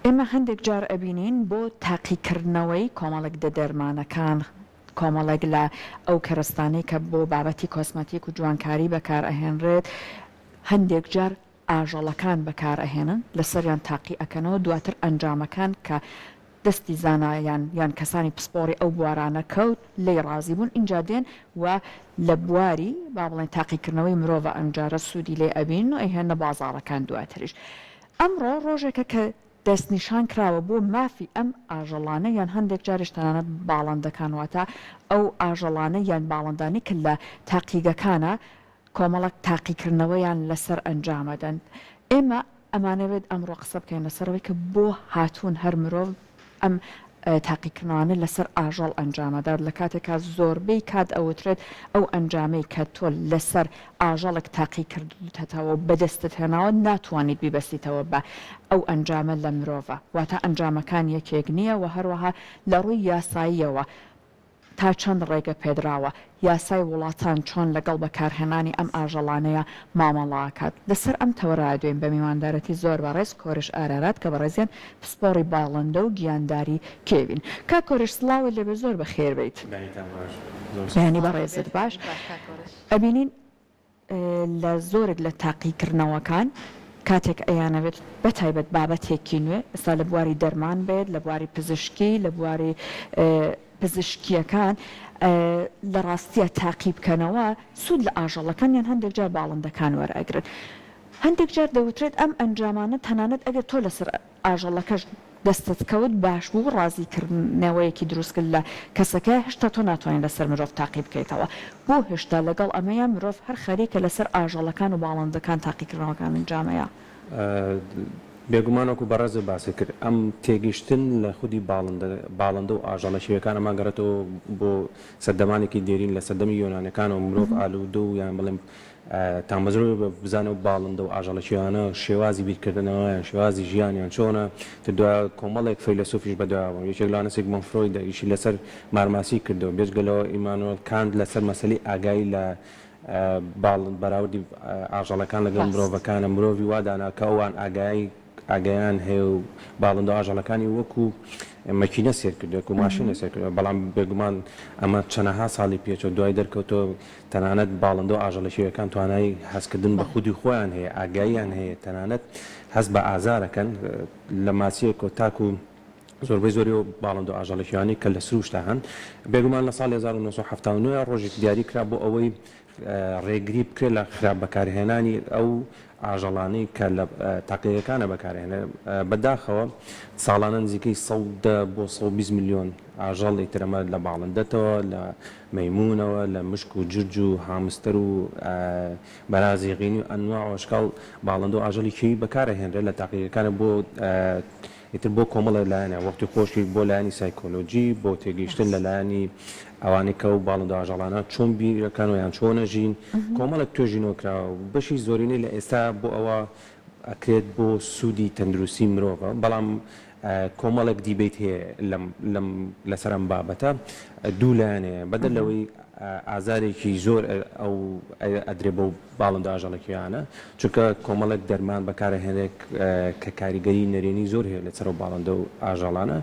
ئێمە هەندێک جار ئەبینین بۆ تاقیکردنەوەی کۆمەڵێک دەرمانەکان کۆمەڵێک لە ئەو کەرستانەی کە بۆ بابەتی کۆسمەتیک و جوانکاری بەکار ئەهێنرێت هەندێک جار ئاژەڵەکان بەکار ئەهێنن لەسەریان تاقی ئەکەنەوە دواتر ئەنجامەکان کە دەستی زانایان یان کەسانی پسپۆری ئەو بوارانە کەوت لی ڕازی بوون اینجا دێن و لە بواری با بڵێن تاقیکردنەوەی مرۆڤ ئەنجارە سوودی لێ ئەبین و ئەیهێنە بازاڕەکان دواتریش ئەمڕۆ ڕۆژێکە کە دەستنیشان کراوە بۆ مافی ئەم ئاژەڵانە یان هەندێک جاریش تەنانەت باڵندەکان واتە ئەو ئاژەڵانە یان باڵندانی کە لە تاقیگەکانە کۆمەڵک تاقیکردنەوەیان لەسەر ئەنجامەدەن ئێمە ئەمانەوێت ئەمڕۆ قسە بکەین لەسەرەوەی کە بۆ هاتوون هەر مرۆڤ ئەم تاقیکردنەوەیە لەسەر ئاژەڵ ئەنجامەدار لە کاتێکا زۆربەی کات ئەوترێت ئەو ئەنجامەی کە تۆ لەسەر ئاژەڵێک تاقی کردوتەوە بەدەستت هێناوە ناتوانیت بیبەستیتەوە بە ئەو ئەنجامە لە مرۆڤە واتە ئەنجامەکان یەکێک نییە و هەروەها لە ڕووی یاساییەوە تا چەند ڕێگە پێدراوە یاسای وڵاتان چۆن لەگەڵ بەکارهێنانی ئەم ئاژەڵانەیە مامەڵاکات لەسەر ئەم تەوەرا دوێن بە میواندارەتی زۆر بەڕێز کۆرش ئارارات کە بەڕێزیان پسپۆڕی باڵندە و گیانداری کێوین کا کۆرش سڵاوی لەبێ زۆر بە خێربیت ینی بەڕێزت باش ئەبینین لە زۆرێک لە تاقیکردنەوەکان کاتێک ئەیانەوێت بەتایبەت بابەتێکی نوێ ئێستا لە بواری دەرمان بێت لە بواری پزیشکی لە بواری پزیشکیەکان لە ڕاستیە تاقی بکەنەوە سوود لە ئاژەڵەکان یان هەندێک جار باڵندەکان وەرئەگرن هەندێک جار دەوترێت ئەم ئەنجامانە تەنانەت ئەگەر تۆ لەسەر ئاژەڵەکەش دەستت کەوت باش بوو ڕازیکردنەوەیەکی دروستکرد لە کەسەکە هێشتا تۆ ناتوانین لەسەر مرۆڤ تاقی بکەیتەوە بۆ هێشتا لەگەڵ ئەمەیە مرۆڤ هەر خەریکە لەسەر ئاژەڵەکان و باڵندەکان تاقیکردنەوەکان ئەنجامەیە بێگومانەکو بەڕێز باسی کرد ئەم تێگەیشتن لە خودی باڵندە و ئاژەڵە شێوەکان ئەمان گەڕێتەوە بۆ سەردەمانێکی دێرین لە سەردەمی یۆنانەکان و مرۆڤ ئالوودە و یان بڵێم تامەزرۆ بزانە و باڵندە و ئاژەڵە شێوانە شێوازی بیرکردنەوە یان شێوازی ژیانیان چۆنە دوای کۆمەڵێک فەیلسوفیش بەدواوە یەکێک لەوانە سیگمۆند فرۆید ئیشی لەسەر مارماسی کردەوە بێجگەلەوە ئیمانوێل کانت لەسەر مەسەلەی ئاگایی لە باڵند بەراوردی ئاژەڵەکان لەگەڵ مرۆڤەکانە مرۆڤی وادانا کە ئەوان ئاگایان هەیە و باڵندە ئاژەڵەکانی وەکو مەکینە سێر کردووە و ماشینە سێر کردووە بەڵام بێگومان ئەمە چەندەها ساڵی پێچەوە دوای دەرکەوتەوە تەنانەت باڵندە و ئاژەڵەشێوەکان توانای هەستکردن بە خودی خۆیان هەیە ئاگاییان هەیە تەنانەت هەست بە ئازارەکەن لە ماسیەکە تاکو زۆربەی زۆری و باڵند و ئاژەڵەشیوانی کە لە سروشتا هەن بێگومان لە ساڵی 1970 ڕۆژێک دیاری کرا بۆ ئەوەی ڕێگری بکرێت لە خراپ بەکارهێنانی ئەو ئاژەڵانی کە لە تاقیەکانە بەکارهێنێ بەداخەوە ساڵانە نزیکەی 100 بۆ 120 میلیۆن ئاژەڵ ئیترەمە لە باڵندەتەوە لە مەیمونەوە لە مشک و جرج و هامستەر و بەرازیغینی و ئەنواع و ئەشکاڵ باڵند و ئاژەڵی کێوی بەکارهێنرێت لە تاقیەکانە بۆ ئیتر بۆ کۆمەڵە لایەنە وەختی خۆشی بۆ لایانی سایکۆلۆجی بۆ تێگەیشتن لە لایانی ئەوانەی کە و باڵند و ئاژەڵانە چۆن بیرەکان و یان چۆنەژین کۆمەڵێک توێژینەوەکراوە بەشی زۆرینەی لە ئێستا بۆ ئەوە ئەکرێت بۆ سوودی تەندروستی مرۆڤە بەڵام کۆمەڵێک دیبیت هەیە لەسەر ئەم بابەتە دوو لایەنەیە بەدەر لەوەی ئازارێکی زۆر ئەو ئەدرێ بۆ باڵند و ئاژەڵەکیانە چونکە کۆمەڵێک دەرمان بەکارهێنێک کە کاریگەری نەرێنی زۆر هەیە لەسەر و باڵندە و ئاژەڵانە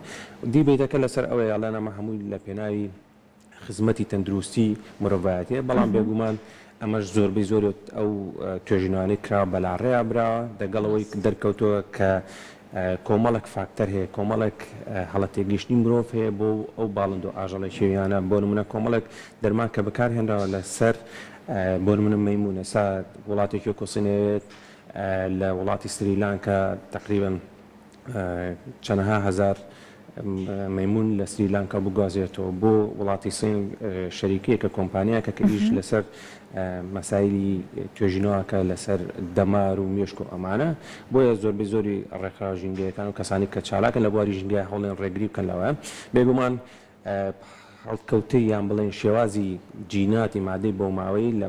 دیبیتەکە لەسەر ئەوەی یاڵانەمە هەمووی لە پێناوی خزمەتی تەندروستی مرۆڤایەتیە بەڵام بێگومان ئەمەش زۆربەی زۆر ئەو توێژینوانەی کرا بەلاڕێیا براوە دەگەڵەوەی دەرکەوتەوە کە کۆمەڵک فاکتەر هەیە کۆمەڵک هەڵەتێگەیشتنی مرۆڤ هەیە بۆ ئەو باڵند و ئاژەڵی شێویانە بۆ نمونە کۆمەڵک دەرمان کە بەکارهێنراوە لەسەر بۆ نمونە مەیمونە سا وڵاتێکی کۆسینەوێت لە وڵاتی سریلانکا تقریبا چەندەها هەزار مەیمون لە سریلانکا بگوازێتەوە بۆ وڵاتی سین شەریکەیەکە کۆمپانیاکە کە ئیش لەسەر مەسایلی توێژینەوەکە لەسەر دەمار و مێشک و ئەمانە بۆیە زۆربەی زۆری ڕێکخرا ژینگەیەکان و کەسانی کە چالاکن لە بواری ژینگای هەوڵێن ڕێگری بکەن لەوە بێگومان هەڵکەوتەی یان بڵێن شێوازی جیناتی مادەی بۆ ماوەی لە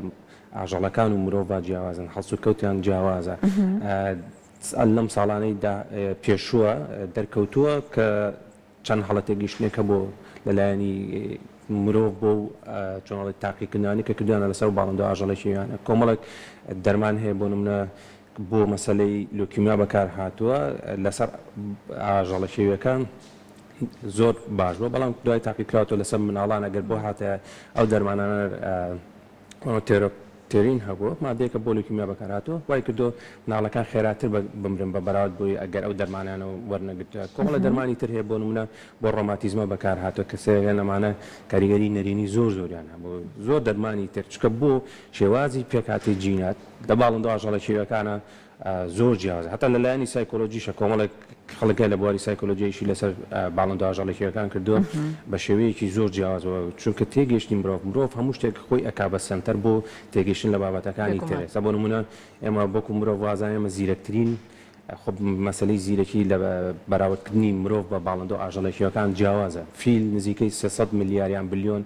ئاژەڵەکان و مرۆڤ جیاوازن هەڵس و کەوتیان جیاوازە لەم ساڵانەی پێشووە دەرکەوتووە کە چەند هەڵەتێگەیشتنێکە بۆ لەلایەنی مرۆڤ بۆ چۆنڵی تاقیکردنانی کە کردویانە لەسەر باڵند و ئاژەڵەشیوانە کۆمەڵک دەرمان هەیە بۆ نمونە بۆ مەسلەی لۆکیمیا بەکار هاتووە لەسەر ئاژەڵە شێوەکان زۆر باش بووە بەڵام دوای تاقیکراوەوە لەسەر مناڵان ئەگەر بۆ هاتە ئەو دەرمانانە تێرین هەبووە مادەیەکە بۆ لۆکیمیا بەکار هاتووە وای کردو مناڵەکان خێراتر بمرن بە بەراورد بۆی ئەگەر ئەو دەرمانانەوە وەرنەگرتووە کۆمەڵە دەرمانی تر هەیە بۆ نمونە بۆ ڕۆماتیزمە بەکار هاتووە کە سێگە لەمانە کاریگەری نەرینی زۆریان هەبوو زۆر دەرمانی تر چکە بۆ شێوازی پێکاتی جینات لە باڵندە ئاژەڵە شێوەکانە زۆر جیاوازە هەتا لەلایەنی سایکۆلۆژیشە کۆمەڵێک خەڵکە لە بواری سایکۆلۆژیشی لەسەر باڵندە ئاژەڵەکیەکان کردووە بە شێوەیەکی زۆر جیاوازەوە چونکە تێگەشتی مرۆڤ هەموو شتێک خۆی ئەکا بە سەنتەر بۆ تێگەشتن لە بابەتەکانی ترێ سە بۆ نمونە ئێمە بۆکو مرۆڤ وازان ئێمە زیرەکترین خب مەسلەی زیرەکی لە بەراوردکردنی مرۆڤ بە باڵندە ئاژەڵەکیەکان جیاوازە فیل نزیکەی 300 ملیاریان بلیۆن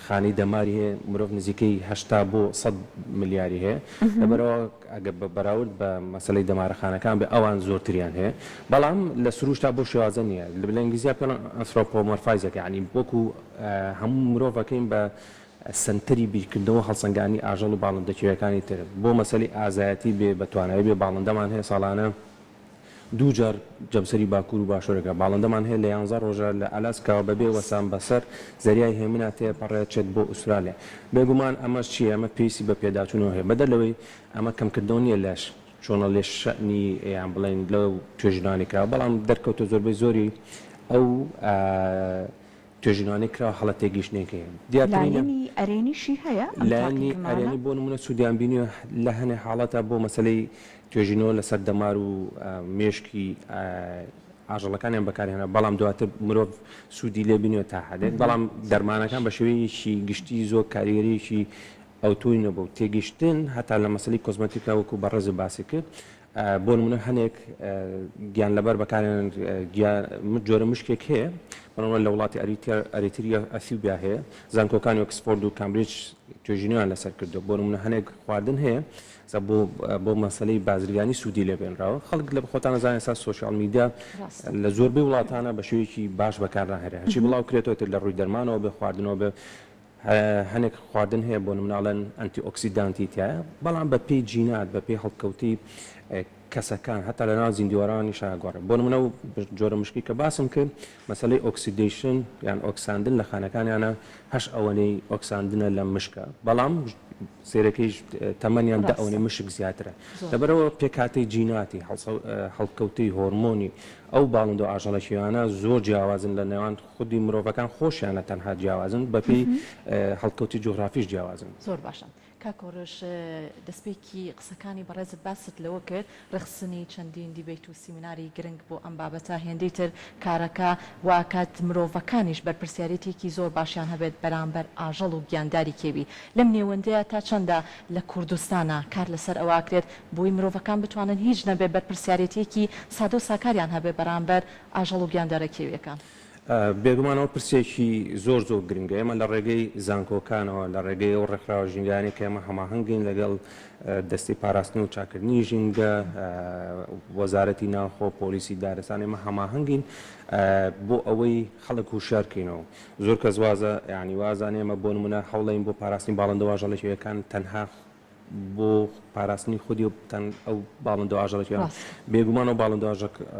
خانەی دەماری هەیە مرۆڤ نزیکەی 80 بۆ 100 ملیاری هەیە لەبەرەوە ئەگە بەراورد بە مەسلەی دەمارەخانەکان بێ ئەوان زۆرتریان هەیە بەڵام لە سروشتا بۆ شێوازە نییە لە ئینگلیزیە پێڵێن ئەنثروپۆمۆرفایزێک یعنی وەکو هەموو مرۆڤەکەین بە سنتەری بیرکردنەوە هەڵسەنگانی ئاژەڵ و باڵندەکیەکانی تر بۆ مەسەلی ئازایەتی بێ بەتوانایی بێ باڵندەمان هەیە ساڵانە دوو جار جەمسەری باکوور و باشوورەکە باڵندەمان هەیە لە 11 ڕۆژە لە ئالاسکاوە بەبێ وەسان بەسەر زەریای هێمنە تێپەڕێچێت بۆ ئوسترالیا بێگومان ئەمەش چیە ئەمە پێویستی بە پێداچوونەوە هەیە بەدەلەوەی ئەمە کەمکردنەوە نیە لەش چۆنە لێ شەنی یان بڵێن لەو توێژینانی کراوە بەڵام دەرکەوتە زۆربەی زۆری ئەو توێژینانی کراوە هەڵە تێگەیشتنێکی دیارینی ئەرێنیشی هەیە لایەنی ئەرێنی بۆ نمونە سوودیان بینیوە لە هەنێ حاڵەتە بۆ مەسلەی توێژینەوە لەسەر دەمار و مێشکی ئاژەڵەکانیان بەکارهێنا بەڵام دواتر مرۆڤ سوودی لێ بینیوە تا حدێک بەڵام دەرمانەکان بە شێوەیەکی گشتی زۆر کاریگەریەکی ئەوتۆی نەبوو تێگەیشتن هەتا لە مەسلەی کۆزمەتیکا وەکو بەڕێز باسی کرد بۆ نمونە هەنێک گیان لەبەر بەکارێنن جۆرە مشکێک هەیە بەڵام لە وڵاتی ئەریتریا ئەثیوبیا هەیە زانکۆکانی ئۆکسفۆرد و کامبریج توێژینیان لەسەر کردو بۆ نمونە هەنێک خواردن هەیە بۆ مەسلەی بازرگانی سوودی لێ بێنراوە خەڵک لە خۆتان نەزانێت ئێستا سۆشیال میدیا لە زۆربەی وڵاتانە بە شێوەیەکی باش بەکارهێنرا هەرچی بڵاو کرێتەوە تر لە ڕووی دەرمانەوە بێ خواردنەوە بێ هەنێک خواردن هەیە بۆ مناڵەن ئەنتی ئۆکسیدانتی تایە بەڵام بە پێی جینات بە پێی هەڵکەوتی کەسەکان هەتا لە ناو زیندوارانی شاگوارە بۆ نمونە جۆرە مشکی کە باسم کرد مەسلەی ئۆکسیدیشن یان ئۆکساندن لە خانەکانیانە هەش ئەوەنەی ئۆکساندنە لە مشکە بەڵام سێرەکەی تەمەنیان دا ئەوەنەی مشک زیاترە لەبەرەوە پێکاتی جیناتی هەڵکەوتی هۆرمۆنی ئەو باڵندە ئاژەڵەکیانە زۆر جیاوازن لە نێوان خودی مرۆڤەکان خۆشیانە تەنها جیاوازن بەپێی هەڵکەوتی جۆغرافیش جیاوازن زۆر باشە کاکۆڕش دەستپێکی قسەکانی بەڕێزت باست لەوە کرد ڕخسنی چەندین دیبیت و سیمیناری گرنگ بۆ ئەم بابەتە هێندەی تر کارەکە واکات مرۆڤەکانیش بەرپرسیارەتێکی زۆر باشیان هەبێت بەرامبەر ئاژەڵ و گیانداری کێوی لەم نێوەندەیە تا چەندە لە کوردستانە کار لەسەر ئەواکرێت بۆی مرۆڤەکان بتوانن هیچ نەبێت بەرپرسیارەتێکی سادە و ساکاریان هەبێت بەرامبەر ئاژەڵ و گیاندارە کێویەکان بێگومانەوە پرسێکی زۆر گرنگە ئێمە لە ڕێگەی زانکۆکانەوە لە ڕێگەی ئەو ڕێکخراوە ژینگانی کە ئێمە هەماهەنگین لەگەڵ دەستی پاراستن و چاکردنی ژینگە وەزارەتی ناوخۆ پۆلیسی دارستان ئێمە هەماهەنگین بۆ ئەوەی خەڵک هوشیارکەینەوە زۆر کەس وازە یعنی وازان ئێمە بۆ نمونە هەوڵین بۆ پاراستنی باڵندە ئاژەڵەکیەکان تەنها بۆ پاراستنی خودی و ئەو باڵندە ئاژەڵەکیان بێگومانەوە باڵندە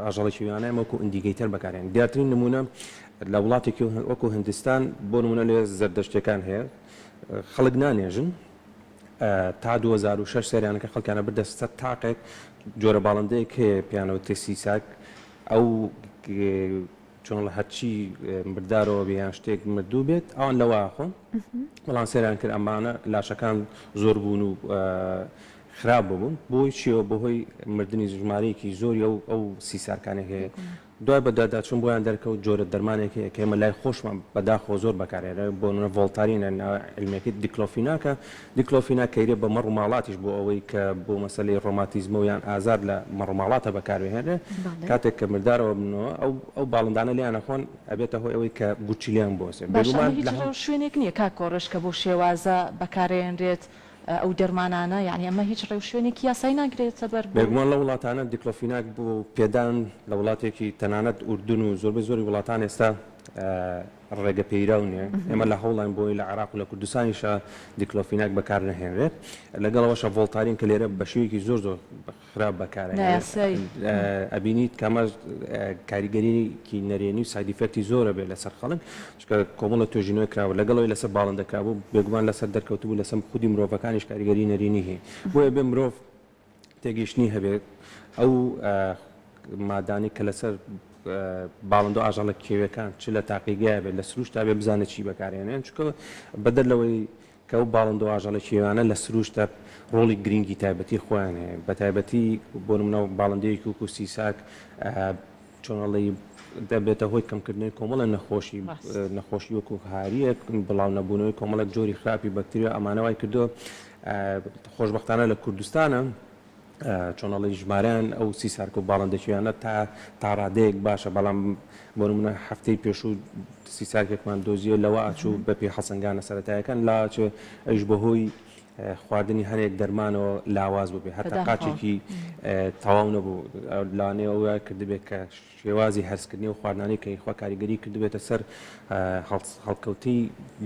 ئاژەڵەکیوانە ئەمەکو ئیندیگەیتەر بەکارێن دیارترین نمونە لە وڵاتێکی وەکو هندستان بۆ نمونە لێ زەردەشتەکان هەیە خەڵک نانێژن تا 2006 سەریانەکە خەڵکانە بردە سەد تاقێک جۆرە باڵندەیەک هەیە پیانەوە تێسیساک ئەو چۆن لە هەرچی بردارەوە بیان شتێک مردوو بێت ئەوان لەوە خۆن بەڵام سەریان کرد ئەمانە لاشەکان زۆر بوون و خراپ ببوون بۆی چیەوە بەهۆی مردنی ژمارەیەکی زۆری ئەو سیسارکانی هەیە دوای بەداداچوون بۆیان دەرکەوت جۆرە دەرمانێکی کە ئێمە لای خۆشمان بەداخۆ زۆر بەکارێنە بۆ نمونە ڤۆڵتارینە علمێکی دیکلۆفیناکە دیکلۆفینا کەیرێ بە مەڕ و ماڵاتیش بۆ ئەوەی کە بۆ مەسەلەی ڕۆماتیزمە و یان ئازار لە مەڕ و ماڵاتە بەکارهێنێ کاتێک کە مردارەوە بنەوە ئەو باڵندانە لیان نەخۆن ئەبێتە هۆی ئەوەی کە بچیلیان بۆسێ شوێنێک نییە کاکۆڕش کە بۆ شێوازە بەکارێنرێت ئەو دەرمانانە یعنی ئەمە هیچ ڕێو شوێنێکی یاسایی ناگرێتە بەر بێگومان لە وڵاتانە دیکلۆفیناک بۆ پێدان لە وڵاتێکی تەنانەت ئوردون و زۆربەی زۆری وڵاتان ئێستا ڕێگە پەیراونێ ئێمە لە هەوڵان بۆی لە عراق و لە کوردستانیشە دیکلۆفیناک بەکار نەهێنرێت لەگەڵەوەشە ڤۆڵتارین کە لێرە بە شێوەیەکی زۆر خراپ بەکارهێنێت ئەبینیت کەمە کاریگەریکی نەرێنی و سایدیفەکتی زۆرە بێت لەسەر خەڵک چکە کۆمەڵە توێژینەوەی کراوە لەگەڵەوەی لەسەر باڵندەکرابوو بێگومان لەسەر دەرکەوتبوو لەسەر خودی مرۆڤەکانیش کاریگەری نەرێنی هەیە بۆیە بێ مرۆڤ تێگەیشتنی هەبێت ئەو مادانی کە لەسەر باڵندە و ئاژەڵە کێوەکان چ لە تاقیگایە بێت لە سروش تا بێ بزانێت چی بەکارهێنێن چکە بەدەر لەوەی کە ئەو باڵندە و ئاژەڵە کێوانە لە سروشتە ڕۆڵی گرنگی تایبەتی خۆیان هەیە بە تایبەتی بۆ نمونە باڵندەیەکی وەکو سیساک چۆنەڵی دەبێتە هۆی کەمکردنەوەی کۆمەڵە نەخۆشی وەکو هاریە بڵاو نەبوونەوەی کۆمەڵک جۆری خراپی بەکتریا ئەمانەوای کردو خۆشبەختانە لە کوردستانە چۆنەڵی ژمارەیان ئەو سیسارکە و باڵندەکیوانە تا ڕادەیەک باشە بەڵام بۆ نمونە هەفتەی پێشوو سیسارکێکمان دۆزیە لەوە ئاچوو بەپێ حەسەنگانە سەرەتایەکان لاچێ ئەیش بەهۆی خواردنی هەنێک دەرمانەوە لاواز بووبێ هەتا قاچێکی تەواو نەبوو لانەوە کردبێت کە شێوازی هەرسکردنی و خواردنانی کە خوا کاریگەری کردبێتە سەر هەڵکەوتی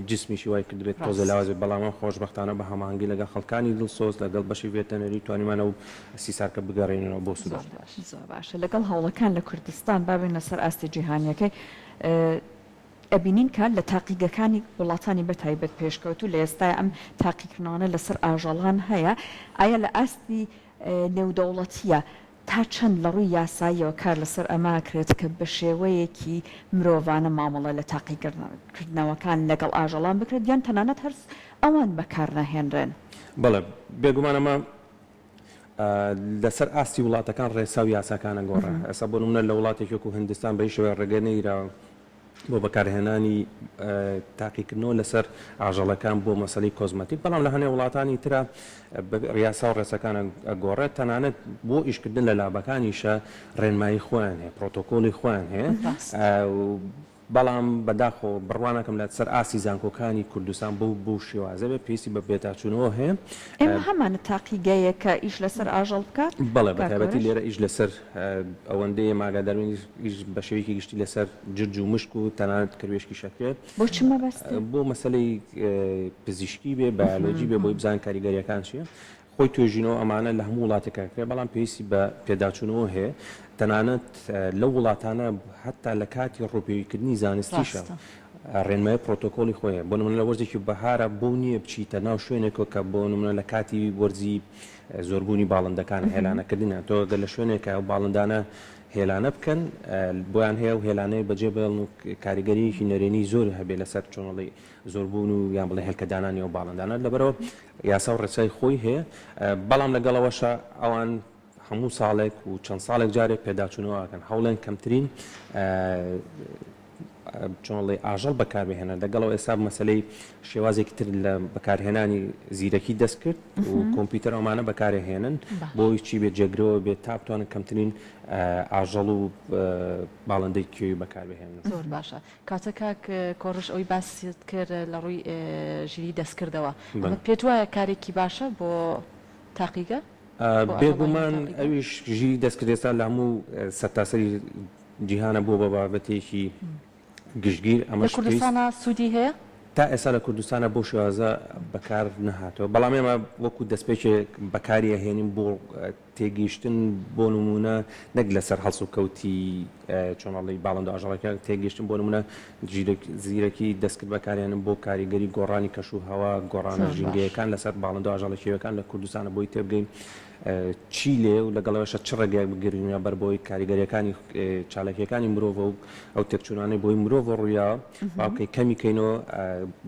جسمیشی وای کردبێت تۆزە لاواز بەڵام خۆشبەختانە بە هەماهەنگی لەگەڵ خەڵکانی دڵسۆز لەگەڵ بەشی ڤێتەنەری توانیمانە و سیسارکە بگەڕێنەوە بۆ سوودان زۆر باشە لەگەڵ هەوڵەکان لە کوردستان بابێنە سەر ئاستی جیهانیەکەی ئەبینین کە لە تاقیگەکانی وڵاتانی بەتایبەت پێشکەوتو لە ئێستا ئەم تاقیکردنانە لەسەر ئاژەڵان هەیە ئایا لە ئاستی نێودەوڵەتیە تا چەند لە ڕووی یاساییەوە کار لەسەر ئەماکرێت کە بە شێوەیەکی مرۆڤانە مامەڵە لە تاقیکردنەوەکان لەگەڵ ئاژەڵان بکرێت یان تەنانەت هەرس ئەوان بەکار نەهێنرێن بەڵێ بێگومانەمە لەسەر ئاستی وڵاتەکان ڕێسا و یاساکانە گۆڕە ئەسا بۆ نمونە لە وڵاتێک وەکو هیندستان بە شێوەیە ڕێگە نەیراوە بۆ بەکارهێنانی تاقیکردنەوە لەسەر ئاژەڵەکان بۆ مەسەلەی کۆزمەتیک بەڵام لە هەنێ وڵاتانی ترە ڕیاسا و ڕێسەکانە گۆڕێت تەنانەت بۆ ئیشکردن لە لابەکانیشە ڕێنمایی خۆیان هەیە پرۆتۆکۆلی خۆیان هەیە بەڵام بەداخۆ بڕوانەکەم لە سەر ئاسی زانکۆکانی کوردستان بۆ شێوازە بێ پێویستی بە بێتاچوونەوە هەیە ئێمە هەمانە تاقیگەیە کە ئیش لەسەر ئاژەڵ بکات بەڵێ بەتایبەتی لێرە ئیش لەسەر ئەوەندەیە ماگاداربوونی ئیش بە شێوەیەکی گشتی لەسەر جرج و مشک و تەنانەت کروێشکی شەکرێت بۆ چ مەبەستە بۆ مەسەلەی پزیشکی بێ بایۆلۆجی بێ بۆی بزان کاریگەریەکان چیە خۆی توێژینەوە ئەمانە لە هەموو وڵاتێکەکرێ بەڵام پێویستی بە پێداچوونەوە هەیە تەنانەت لە وڵاتانە هەتا لە کاتی ڕۆپێویکردنی زانستیشە ڕێنمای پرۆتۆکۆلی خۆیە بۆ نمونە لە وەرزێکی بەهارە بۆ نییە بچیتە ناو شوێنێکەوە کە بۆ نمونە لە کاتی وەرزی زۆربوونی باڵندەکان هێلانەکردنە تۆ گە لە شوێنێکە ئەو باڵندانە هێلانە بکەن بۆیان هەیە و هێلانەی بەجێ بێڵن و کاریگەریەکی نەرێنی زۆر هەبێ لەسەر چۆنەڵی زۆربوون و یان بڵێ هێلکەدانانی و باڵندانە لەبەرەوە یاسا و ڕێسای خۆی هەیە بەڵام لەگەڵەوەشە ئەوان هەموو ساڵێک و چەند ساڵێک جارێک پێداچوونەوەکەن هەوڵێن کەمترین چۆنڵی ئاژەڵ بەکاربهێنە لەگەڵەوە ئێستا مەسلەی شێوازێکی تر لە بەکارهێنانی زیرەکی دەست کرد و کۆمپیوتەر ئەمانە بەکارهێنن بۆی چی بێت جێگرەوە بێت تا بتوانن کەمترین ئاژەڵ و باڵندەی کوێی بەکاربهێنن زۆر باشە کاتە کاک کۆڕش ئەوی باسیت کرد لە ڕووی ژیری دەستکردەوە پێت وایە کارێکی باشە بۆ تاقیگە بێگومان ئەویش ژیری دەستکردێستا لە هەموو سەرتاسەری جیهانە بۆ بە بابەتێکی گشتگیر ئەمە کوردستانە سوودی هەیە تا ئێستا لە کوردستانە بۆ شێوازە بەکار نەهاتەوە بەڵام ئێمە وەکو دەستپێکێک بەکاری هێنین بۆ تێگەیشتن بۆ نمونە نەک لەسەر هەڵس و کەوتی چۆنەڵی باڵندە ئاژەڵەکە تێگەیشتن بۆ نمونە زیرەکی دەستکرد بەکاریانم بۆ کاریگەری گۆڕانی کەش و هەوا گۆڕانە ژینگەیەکان لەسەر باڵندە ئاژەڵەکیەکان لە کوردستانە بۆی تێبگەین چی لێ و لەگەڵەوەشە چ ڕێگایك بگرینە بەر بۆی کاریگەریەکانی چالاکیەکانی مرۆڤ و ئەو تێکچوونانەی بۆی مرۆڤ ڕوویاوە باوکەی کەمیکەینەوە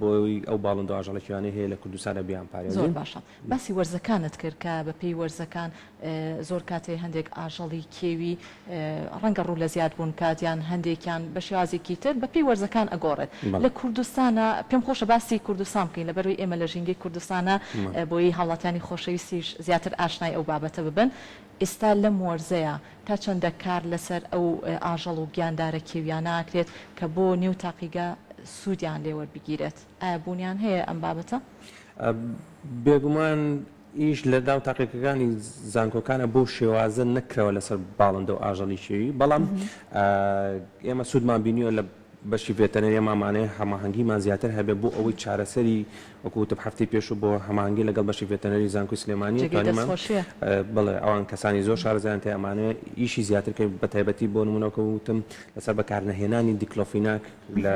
بۆی ئەو باڵندە ئاژەڵەکیوانەی هەیە لە کوردستانە بیان پارێزین زۆر باشە باسی وەرزەکانت کرد کە بە پێی وەرزەکان زۆر کاتێ هەندێک ئاژەڵی کێوی ڕەنگە ڕوو لە زیاد بوون کاتیان هەندێکیان بە شێوازێکی تر بە پێی وەرزەکان ئەگۆڕێت لە کوردستانە پێم خۆشە باسی کوردستان بکەین لەبەروی ئێمە لە ژینگەی کوردستانە بۆی هاوڵاتیانی خۆشەویستیش زیاتر ئاشنای ئەو بابەتە ببن ئێستا لەم وەرزەیە تا چەندە کار لەسەر ئەو ئاژەڵ و گیاندارە کێویانە ئاکرێت کە بۆ نێو تاقیگە سوودیان لێوەربگیرێت ئایا بوونیان هەیە ئەم بابەتە بێگومان ئیش لە داو تاقیەکانی زانکۆکانە بۆ شێوازە نەکرەوە لەسەر باڵندە و ئاژەڵی شێوی بەڵام ئێمە سوودمان بینیوە لە بەشی ڤێتەنەریە مامانەیە هەماهەنگیمان زیاتر هەبێ بۆ ئەوەی چارەسەری وەکوتە هەفتەی پێش بۆ هەماهەنگی لەگەڵ بەشی ڤێتەنەری زانکۆی سلێمانی بڵێ ئەوان کەسانی زۆر شارەزایان تێ ئەمانەیە ئیشی زیاتر کە بە تایبەتی بۆ نمونەوە وتم لەسەر بەکارنەهێنانی دیکلۆفیناک لە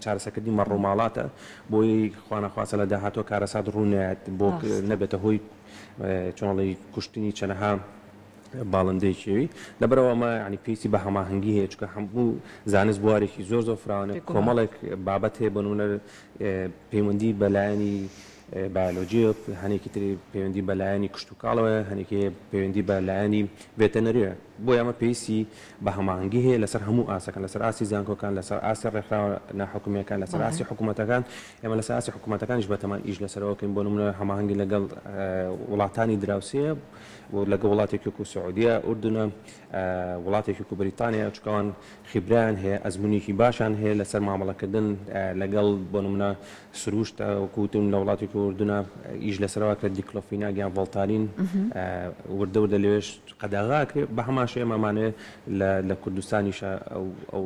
چارەسەکردنی مەڕۆماڵاتە بۆی خوانەخواسە لە داهاتوە کارەسات ڕوونێت بۆ نەبێتە هۆی چۆنڵی کوشتنی چەنەها باڵندەیەکی لەبەرەوە ئەمە ینی پێویستی بە هەماهەنگی هەیە چکە هەموو زانست بوارێکی زۆر فراوانە کۆمەڵێک بابەت هەیە بۆ نمونە پەیوەندی بەلایەنی بایۆلۆجی هەنێکی تری پەیوەندی بەلایەنی کشت و کاڵەوە هەنێکی پەیوەندی بەلایەنی ڤێتەنەریە بۆ ئەمە پێویستی بە هەماهەنگی هەیە لەسەر هەموو ئاسەکان لەسەر ئاسی زانکۆکان لەسەر ئاسی ڕێکخراوە ناحکومیەکان لەسەر ئاسی حکوومەتەکان ئێمە لەسەر ئاسی حکوومەتەکانیش بەتەمان ئیش لەسەرەوەکەین بۆ نمونە هەماهەنگی لەگەڵ وڵاتانی دراوسەیە لەگە وڵاتێکی و سعودیە ئوردونە وڵاتێکی و بریتانیا چکەوان خیبران هەیە ئەزمونێکی باشان هەیە لەسەر مامەڵەکردن لەگەڵ بۆ نمونە سروشتە وەکوتم لە وڵاتی ئوردونە ئیش لەسەرەوە کرد دیکلۆفینا گیان ڤۆڵتارین وردە وردە لێوێش قەداغاکرێ بە هەماشەیە مامانەیە لە کوردستانیشە ئەو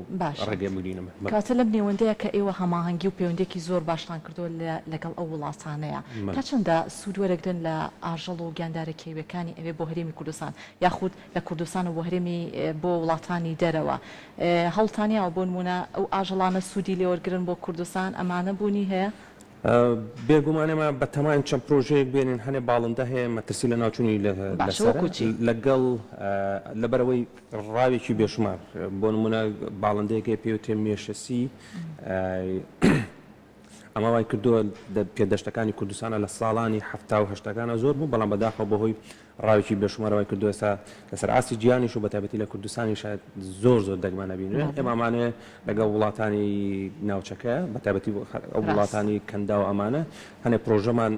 ڕێگەی بگرینەمە کاتە لەم نێوەندەیە کە ئێوە هەماهەنگی و پەیوەندێکی زۆر باشتان کردووە لەگەڵ ئەو وڵاتانەیە تا چەندە سوود وەرەگرن لە ئاژەڵ و گیاندارە کێویەکانی ئەوێ بۆ هەرێمی کوردستان یاخود لە کوردستان و بۆ هەرێمی بۆ وڵاتانی دەرەوە هەوڵتانیاوە بۆ نمونە ئەو ئاژەڵانە سوودی لێوەرگرن بۆ کوردستان ئەمانە بوونی هەیە بێگومانێمە بە تەمان چەند پرۆژەیەک بێنین هەنێ باڵندە هەیە مەترسی لە ناوچوونی لەگەڵ لەبەرەوەی ڕاوێکی بێشمار بۆ نمونە باڵندەیەکی پێوتێ مێشەسی ئەمە وای کردووە پێدەشتەکانی کوردستانە لە ساڵانی هەفتا و هەشتەکانە زۆر بوو بەڵام بەداخەوە بەهۆی ڕاوێکی بێشمارەوەی کردو ئێستا لەسەر ئاسی جیانیش و بەتایبەتی لە کوردستانی شاید زۆر دەگمانە بینێت ئێمەمانێ لەگەڵ وڵاتانی ناوچەکە بەتایبەتی ئەو وڵاتانی کەندا و ئەمانە هەنێ پرۆژەمان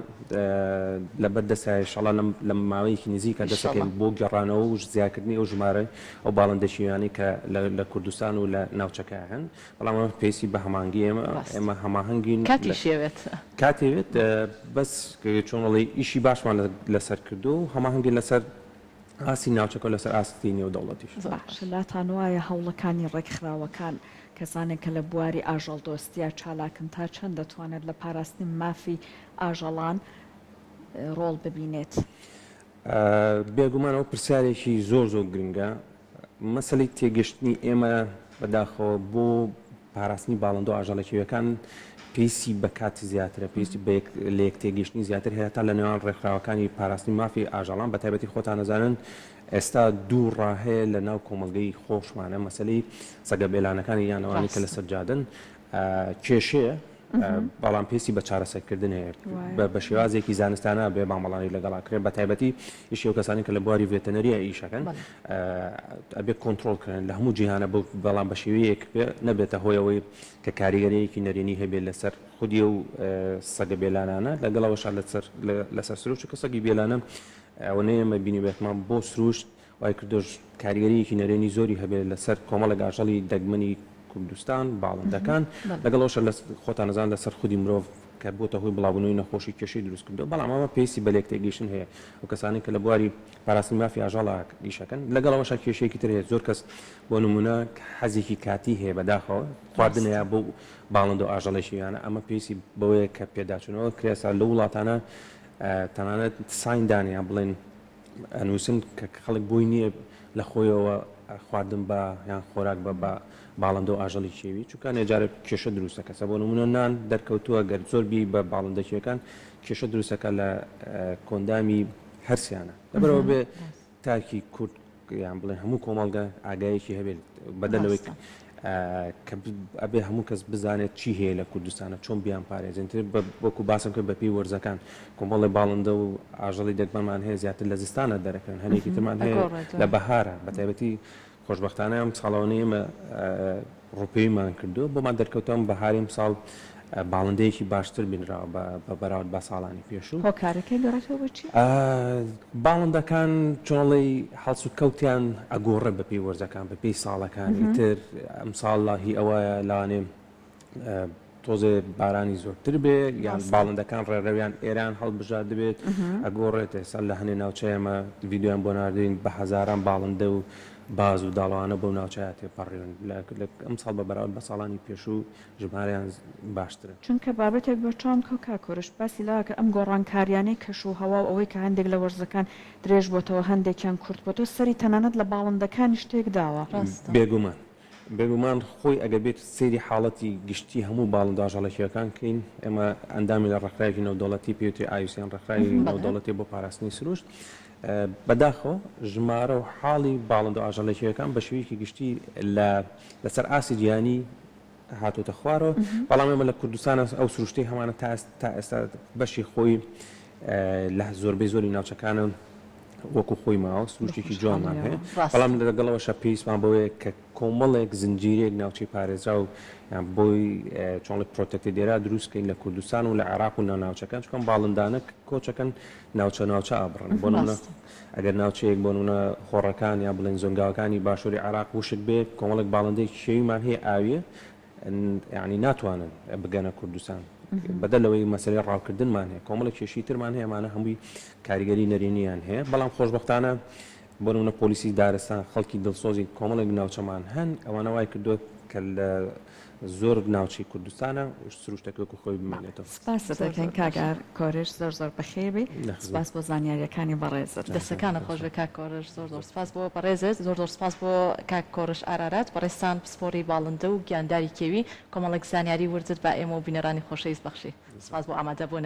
لەبەر دەستای شەڵا لە ماوەیەکی نزیکە دەستەکەین بۆ گەڕانەوە و زیادکردنی ئەو ژمارە ئەو باڵندەشیوانی کە لە کوردستان و لە ناوچەکە هەن بەڵام ئەمە پێویستی بە هەماهەنگی ئێمە هەماهەنگین کاتێوێت بەس چۆنڵی ئیشی باشمان لەسەر کردو و هەماهەنگی لەسەر ئاسی ناوچەکە لەسەر ئاستی نێو دەوڵەتیش لاتان وایە هەوڵەکانی ڕێکخراوەکان کەسانێک کە لە بواری ئاژەڵ دۆستیا چالاکن تا چەند دەتوانێت لە پاراستنی مافی ئاژەڵان ڕۆڵ ببینێت بێگومانەوە پرسیارێکی زۆر گرنگە مەسەلەی تێگەشتنی ئێمە بەداخەوە بۆ پاراستنی باڵندە و ئاژەڵێکیەکان پێویستی بە کاتی زیاترە پێویستی لە یەک تێگەشتنی زیاتر هەیە تا لە نێوان ڕێکخراوەکانی پاراستنی مافی ئاژەڵان بە تایبەتی خۆتان نەزانن ئێستا دوو ڕاهەیە لە ناو کۆمەلگەی خۆشمانە مەسەلەی سەگە بێلانەکانی یانەوانی کە لەسەر جادن کێشەیە بەڵام پێویستی بە چارەسەرکردن هەیە بە شێوازێکی زانستانە بێ مامەڵانی لەگەڵاکرێت بە تایبەتی ئیشی ئەو کەسانی کە لە بواری ڤێتەنەریە ئیشەکەن ئەبێ کۆنتڕۆڵکردن لە هەموو جیهانە بەڵام بە شێوەیەک نەبێتە هۆیەوەی کە کاریگەریەکی نەرێنی هەبێت لەسەر خودی و سەگە بێلانانە لەگەڵەوەش لەسەر سروش کە سەگی بێلانە ئەوە نەیەمە بینی بێتمان بۆ سروشت وای کردۆش کاریگەریەکی نەرێنی زۆری هەبێت لەسەر کۆمەڵە گاژەڵی دەگمەنی کوردستان باڵندەکان لەگەڵەوەش خۆتان نەزان لەسەر خودی مرۆڤ کە بۆتە هۆی بڵاوبوونەوەی نەخۆشی کێشەی دروست کردو بەڵام ئەمە پێویستی بە لێکتێگەیشتن هەیە و کەسانی کە لە بواری پاراستنی مافی ئاژەڵە ئیشەکەن لەگەڵەوەش کێشەیەکی تر هەیە زۆر کەس بۆ نمونە حەزێکی کاتی هەیە بەداخەوە خواردن هەیە بۆ باڵندە و ئاژەڵێکیانە ئەمە پێویستی بەوەیە کە پێداچوونەوە کرێسا لە وڵاتانە تەنانەت سایندا بڵێن ئەنووسن کە خەڵک بۆی نییە لە خۆیەوە خواردن بە یان خۆراک بە باڵندە و ئاژەڵی کێوی چونکە نێجارە کێشە دروستە کەسە بۆ نمونە نان دەرکەوتووە گەر زۆربی بە باڵندەکیەکان کێشە دروستەکە لە کۆندامی هەرسیانە لەبەرەوە بێ تاکی کورد یان بڵێن هەموو کۆمەڵگە ئاگایەکی هەبێت بەدەلەوەی کە ئەبێ هەموو کەس بزانێت چی هەیە لە کوردستانە چۆن بیان پارێزێنتر وەکو باسم کرد بە پێی وەرزەکان کۆمەڵی باڵندە و ئاژەڵی دەگمەمان هەیە زیاتر لە زستانە دەرەکەن هەنێکی ترمان هەیە لە بەهارە بەتایبەتی خۆشببختانە ئەم ساڵەوەی ئێمە ڕوپەیمان کردو بۆمان دەرکەوتم بەهاریم ساڵ باڵندەیەکی باشتر بینراوە بە بەراورد بە ساڵانی پێشوو هۆکارەکەی گەڕێتەوە بچی باڵندەکان چۆڵی هەڵسو کەوتیان ئەگۆڕێ بە پێی وەرزەکان بە پێی ساڵەکانی تر ئەم ساڵی ئەوەیە لاانێ تۆزێ بارانی زۆرتر بێ یان باڵندەکان ڕێڕەویان ئێران هەڵبژار دەبێت ئەگۆڕێت ئێستا لە هەنێ ناوچەیەمە ڤیددیویان بۆ ناردوین بە هەزاران باڵندە و باز و داڵوانە بەو ناوچەیە تێپەڕێن ئەم ساڵ بە بەراورد بە ساڵانی پێشوو ژمارەیان باشترن. چونکە بابەتێک بە چۆم کە کۆرش باسی لاکە ئەم گۆڕانکاریانەی کەش و هەوا ئەوەی کە هەندێک لە وەرزەکان درێژ بۆتەوە هەندێکیان کورت بۆتەوە سەری تەنانەت لە باڵندەکانی شتێک داوە. بێگومان خۆی ئەگە بێت سێری حاڵەتی گشتی هەموو باڵنداژەڵەکیەکان کەین ئێمە ئەندامی لە ڕێکخراوی نێودەوڵەتی پێوتری ئایوسیان ڕێکخراوی نێودەوڵەتی بۆ پاراستنی سروشت بەداخەوە ژمارە و حاڵی باڵندە ئاژەڵەکیەکان بە شێوەیەکی گشتی لەسەر ئاسی گیانی هاتوتە خوارەوە بەڵام ئێمە لە کوردستانە ئەو سروشتەی هەمانە تا ئێستا بەشی خۆی لە زۆربەی زۆری ناوچەکانە وەکو خۆی ماوە سروشتێکی جوانمان هەیە بەڵام لەگەڵەوەشە پێویستمان بەوەیە کە کۆمەڵێک زنجیرێک ناوچەی پارێزرا و بۆی چۆنڵێک پرۆتەکتی دێرا دروستکەین لە کوردستان و لە عێراق و ناوچەکان چکەم باڵندانە کۆچەکەن ناوچە ئابڕن بۆ نمونە ئەگەر ناوچەیەک بۆ نمونە خۆڕەکان یا بڵێن زۆنگاوەکانی باشووری عێراق وشک بێت کۆمەڵێک باڵندەی شێویمان هەیە ئاویە یعنی ناتوانن بگەنە کوردستان بەدەلەوەی مەسەلەی ڕاوکردنمان هەیە کۆمەڵێک کێشی ترمان هەیەمانە هەمووی کاریگەری نەرێنیان هەیە بەڵام خۆشبەختانە بۆ نمونە پۆلیسی دارستان خەڵکی دڵسۆزی کۆمەڵێک ناوچەمان هەن ئەوانە وای کردووە کە لە زۆر ناوچەی کوردستانە سروشتەکە خۆی بمێنێتەوە. سپاس دەکەین کاگار کۆرش زۆر بەخێبی سپاس بۆ زانیاریەکانی بەڕێزت دەستەکانە خۆش بە کاک کۆرش زۆر سپاس بۆ بەڕێزت زۆر سپاس بۆ کاک کۆرش ئارارات بەڕێستان پسپۆری باڵندە و گیانداری کێوی کۆمەڵێک زانیاری وردت بە ئێمە و بینەرانی خۆشەویست بەخشی سپاس بۆ ئامادەبوون.